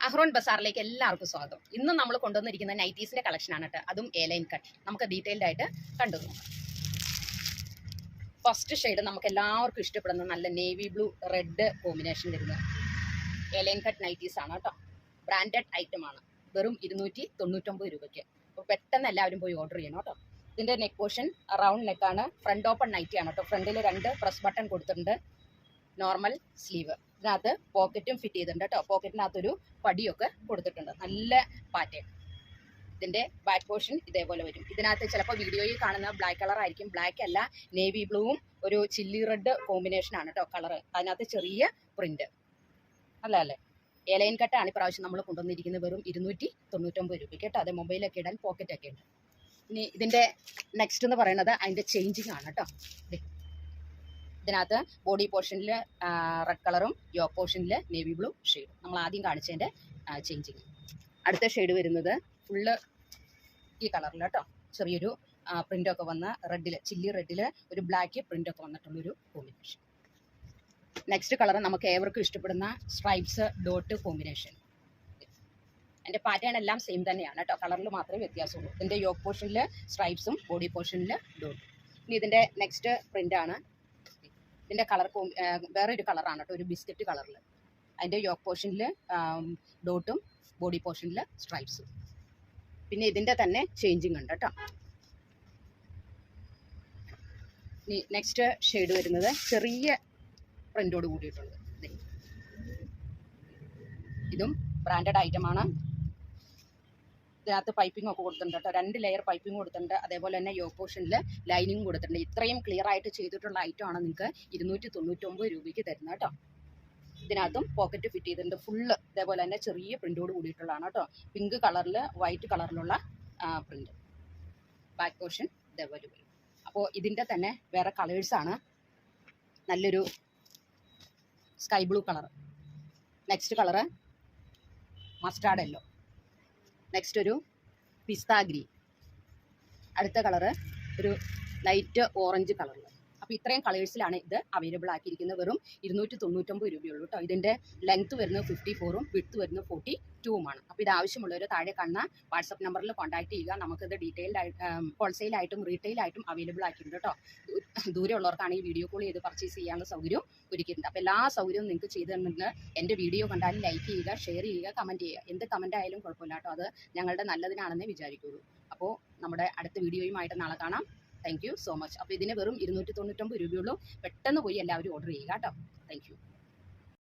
അഹ്റോൺ ബസാറിലേക്ക് എല്ലാവർക്കും സ്വാഗതം. ഇന്ന് നമ്മൾ കൊണ്ടുവന്നിരിക്കുന്ന നൈറ്റീസിന്റെ കളക്ഷൻ ആണ് കേട്ടോ. അതും എ ലൈൻ കട്ട്. നമുക്ക് ഡീറ്റെയിൽഡ് ആയിട്ട് കണ്ടു നോക്കാം. ഫസ്റ്റ് ഷെയ്ഡ് നമുക്ക് എല്ലാവർക്കും ഇഷ്ടപ്പെടുന്ന നല്ല നേവി ബ്ലൂ റെഡ് കോമ്പിനേഷൻ വരുന്നത് എ ലൈൻ കട്ട് നൈറ്റീസ് ആണ് കേട്ടോ. ബ്രാൻഡഡ് ഐറ്റം ആണ്. വെറും 299 രൂപയ്ക്ക്. അപ്പോൾ പെട്ടെന്ന് എല്ലാവരും പോയി ഓർഡർ ചെയ്യണം കേട്ടോ. ഇതിന്റെ നെക്ക് പോർഷൻ റൗണ്ട് നെക്കാണ്. ഫ്രണ്ട് ഓപ്പൺ നൈറ്റി ആണ് കേട്ടോ. ഫ്രണ്ടിൽ 2 പ്രസ് ബട്ടൺ കൊടുത്തിട്ടുണ്ട്. Normal sleeve. ഇതിനകത്ത് പോക്കറ്റും ഫിറ്റ് ചെയ്തിട്ടുണ്ട് കേട്ടോ. പോക്കറ്റിനകത്തൊരു പടിയൊക്കെ കൊടുത്തിട്ടുണ്ട്. നല്ല പാറ്റേൺ. ഇതിന്റെ ബാക്ക് പോർഷൻ ഇതേപോലെ വരും. ഇതിനകത്ത് ചിലപ്പോൾ വീഡിയോയിൽ കാണുന്ന ബ്ലാക്ക് കളർ ആയിരിക്കും. ബ്ലാക്ക് അല്ല, നേവി ബ്ലൂവും ഒരു ചില്ലി റെഡ് കോമ്പിനേഷൻ ആണ് കേട്ടോ കളർ. അതിനകത്ത് ചെറിയ പ്രിന്റ് അല്ലേ. എ ലൈൻ കട്ടാണ് ഇപ്രാവശ്യം നമ്മൾ കൊണ്ടുവന്നിരിക്കുന്നത്. വെറും 299 രൂപയ്ക്ക് കേട്ടോ. അത് മൊബൈലൊക്കെ ഇടാൻ പോക്കറ്റൊക്കെ ഉണ്ട്. ഇനി ഇതിന്റെ നെക്സ്റ്റ് എന്ന് പറയുന്നത് അതിന്റെ ചേഞ്ചിങ് ആണ് കേട്ടോ. ഇതിനകത്ത് ബോഡി പോർഷനിൽ റെഡ് കളറും യോക്ക് പോർഷനിൽ നേവി ബ്ലൂ ഷെയ്ഡും നമ്മൾ ആദ്യം കാണിച്ചതിൻ്റെ ചേഞ്ചിങ്. അടുത്ത ഷെയ്ഡ് വരുന്നത് ഫുള്ള് ഈ കളറിൽ കേട്ടോ. ചെറിയൊരു പ്രിൻ്റൊക്കെ വന്ന റെഡിൽ, ചില്ലി റെഡിൽ ഒരു ബ്ലാക്ക് പ്രിൻ്റൊക്കെ വന്നിട്ടുള്ളൊരു കോമ്പിനേഷൻ. നെക്സ്റ്റ് കളർ നമുക്ക് ഏവർക്കും ഇഷ്ടപ്പെടുന്ന സ്ട്രൈപ്സ് ഡോട്ട് കോമ്പിനേഷൻ. എൻ്റെ പാറ്റേൺ എല്ലാം സെയിം തന്നെയാണ് കേട്ടോ. കളറിൽ മാത്രമേ വ്യത്യാസമുള്ളൂ. ഇതിൻ്റെ യോക്ക് പോർഷനിൽ സ്ട്രൈപ്സും ബോഡി പോർഷനിൽ ഡോട്ടും. ഇനി ഇതിൻ്റെ നെക്സ്റ്റ് പ്രിൻ്റാണ്. ഇതിൻ്റെ കളർ വേറൊരു കളറാണ് കേട്ടോ. ഒരു ബിസ്ക്കറ്റ് കളറിൽ. അതിൻ്റെ യോക്ക് പോർഷനിൽ ഡോട്ടും ബോഡി പോർഷനിൽ സ്ട്രൈപ്സും. പിന്നെ ഇതിൻ്റെ തന്നെ ചേഞ്ചിങ് ഉണ്ട് കേട്ടോ. ഇനി നെക്സ്റ്റ് ഷെയ്ഡ് വരുന്നത് ചെറിയ പ്രിൻ്റോട് കൂടിയിട്ടുണ്ട്. ഇതും ബ്രാൻഡഡ് ഐറ്റമാണ്. ഇതിനകത്ത് പൈപ്പിംഗ് ഒക്കെ കൊടുത്തിട്ടുണ്ട് കേട്ടോ. 2 ലെയർ പൈപ്പിംഗ് കൊടുത്തിട്ടുണ്ട്. അതേപോലെ തന്നെ യോക്ക് പോർഷനിൽ ലൈനിങ് കൊടുത്തിട്ടുണ്ട്. ഇത്രയും ക്ലിയർ ആയിട്ട് ചെയ്തിട്ടുള്ള ഐറ്റമാണ് നിങ്ങൾക്ക് 299 രൂപയ്ക്ക് തരുന്നത് കേട്ടോ. ഇതിനകത്തും പോക്കറ്റ് ഫിറ്റ് ചെയ്തിട്ടുണ്ട്. ഫുള്ള് ഇതേപോലെ തന്നെ ചെറിയ പ്രിൻ്റോട് കൂടിയിട്ടുള്ളതാണ് കേട്ടോ. പിങ്ക് കളറിൽ വൈറ്റ് കളറിലുള്ള പ്രിൻ്റ്. ബാക്ക് പോർഷൻ ഇതേപോലെ വരും. അപ്പോൾ ഇതിൻ്റെ തന്നെ വേറെ കളേഴ്സാണ്. നല്ലൊരു sky blue colour. Next colour mustard yellow. Next ഒരു പിസ്ത ഗ്രീൻ. അടുത്ത കളറ് ഒരു ലൈറ്റ് ഓറഞ്ച് കളറിൽ. അപ്പോൾ ഇത്രയും കളേഴ്സിലാണ് ഇത് അവൈലബിൾ ആക്കിയിരിക്കുന്നത്. വെറും 299 രൂപയുള്ളൂ കേട്ടോ. ഇതിൻ്റെ ലെങ്ത്ത് വരുന്നത് 54ഉം വിഡ്ത്ത് വരുന്നത് 42ഉമാണ്. അപ്പോൾ ഇത് ആവശ്യമുള്ളവർ താഴെ കാണുന്ന വാട്സപ്പ് നമ്പറിൽ കോൺടാക്ട് ചെയ്യുക. നമുക്കിത് ഡീറ്റെയിൽഡ് ആയിട്ട് ഹോൾസെയിലായിട്ടും റീറ്റെയിലായിട്ടും അവൈലബിൾ ആക്കിയിട്ടുണ്ട് കേട്ടോ. ദൂരെയുള്ളവർക്കാണ് ഈ വീഡിയോ കോൾ ചെയ്ത് പർച്ചേസ് ചെയ്യാനുള്ള സൗകര്യം ഒരുക്കിയിട്ടുണ്ട്. അപ്പോൾ എല്ലാ സൗകര്യവും നിങ്ങൾക്ക് ചെയ്തു തന്നിട്ട് എൻ്റെ വീഡിയോ കണ്ടാൽ ലൈക്ക് ചെയ്യുക, ഷെയർ ചെയ്യുക, കമൻറ്റ് ചെയ്യുക. എന്ത് കമൻറ്റ് ആയാലും കുഴപ്പമില്ല കേട്ടോ. അത് ഞങ്ങളുടെ നല്ലതിനാണെന്നേ വിചാരിക്കുള്ളൂ. അപ്പോൾ നമ്മുടെ അടുത്ത വീഡിയോയുമായിട്ട് നാളെ കാണാം. Thank you so much. അപ്പോൾ ഇതിന് വെറും 299 രൂപയുള്ളൂ. പെട്ടെന്ന് പോയി എല്ലാവരും ഓർഡർ ചെയ്യുക കേട്ടോ. Thank you.